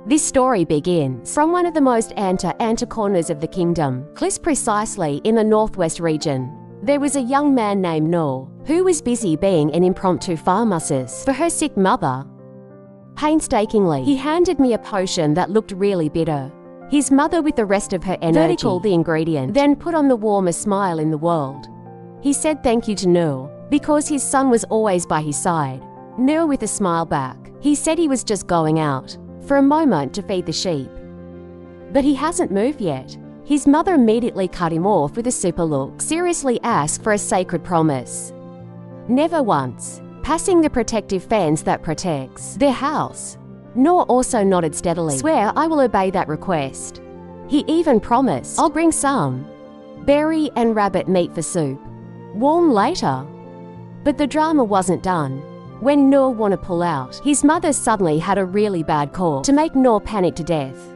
This story begins from one of the most anta corners of the kingdom, close precisely in the northwest region. There was a young man named Noor, who was busy being an impromptu pharmacist for her sick mother. Painstakingly, he handed me a potion that looked really bitter. His mother, with the rest of her energy, verticaled the ingredient, then put on the warmest smile in the world. He said thank you to Noor, because his son was always by his side. Noor with a smile back. He said he was just going out for a moment to feed the sheep. But he hasn't moved yet. His mother immediately cut him off with a super look, seriously asked for a sacred promise. Never once. Passing the protective fence that protects their house. Noor also nodded steadily. Swear I will obey that request. He even promised, I'll bring some berry and rabbit meat for soup. Warm later. But the drama wasn't done. When Noor wanted to pull out, his mother suddenly had a really bad cough to make Noor panic to death.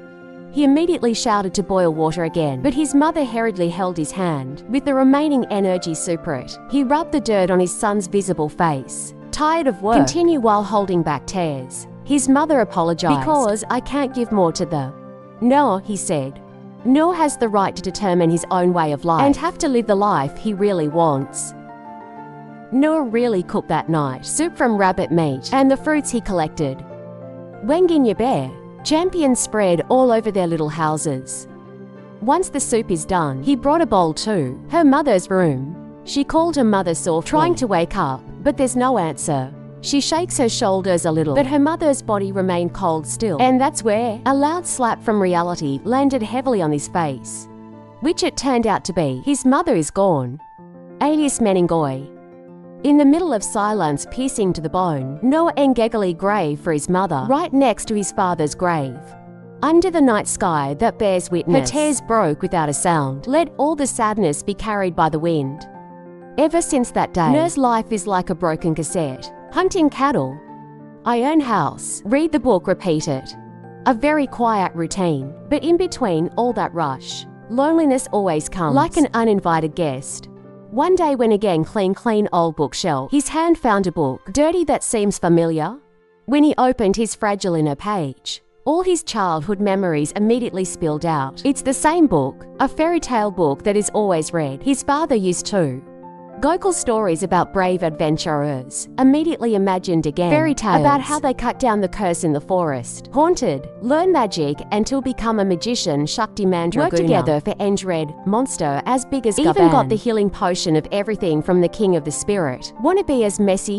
He immediately shouted to boil water again, but his mother hurriedly held his hand. With the remaining energy superate, he rubbed the dirt on his son's visible face. Tired of work, continue while holding back tears. His mother apologized. Because I can't give more to the Noor, he said. Noor has the right to determine his own way of life and have to live the life he really wants. Noor really cooked that night, soup from rabbit meat and the fruits he collected. Wenginya bear, champions spread all over their little houses. Once the soup is done, he brought a bowl to her mother's room. She called her mother softly, trying to wake up, but there's no answer. She shakes her shoulders a little, but her mother's body remained cold still. And that's where a loud slap from reality landed heavily on his face. Which it turned out to be. His mother is gone. Alias Meningoi. In the middle of silence piercing to the bone, Noor Ngegeli grave for his mother, right next to his father's grave. Under the night sky that bears witness, her tears broke without a sound. Let all the sadness be carried by the wind. Ever since that day, Noor's life is like a broken cassette. Hunting cattle. I own house. Read the book, repeat it. A very quiet routine, but in between all that rush, loneliness always comes, like an uninvited guest. One day when again clean old bookshelf, his hand found a book, dirty that seems familiar. When he opened his fragile inner page, all his childhood memories immediately spilled out. It's the same book, a fairy tale book that is always read. His father used to. Gokul stories about brave adventurers, immediately imagined again. Fairy tales about how they cut down the curse in the forest. Haunted, learn magic until become a magician. Shakti Mandraguna. Work together for Endred, monster as big as Gaban. Even got the healing potion of everything from the king of the spirit. Wanna be as messy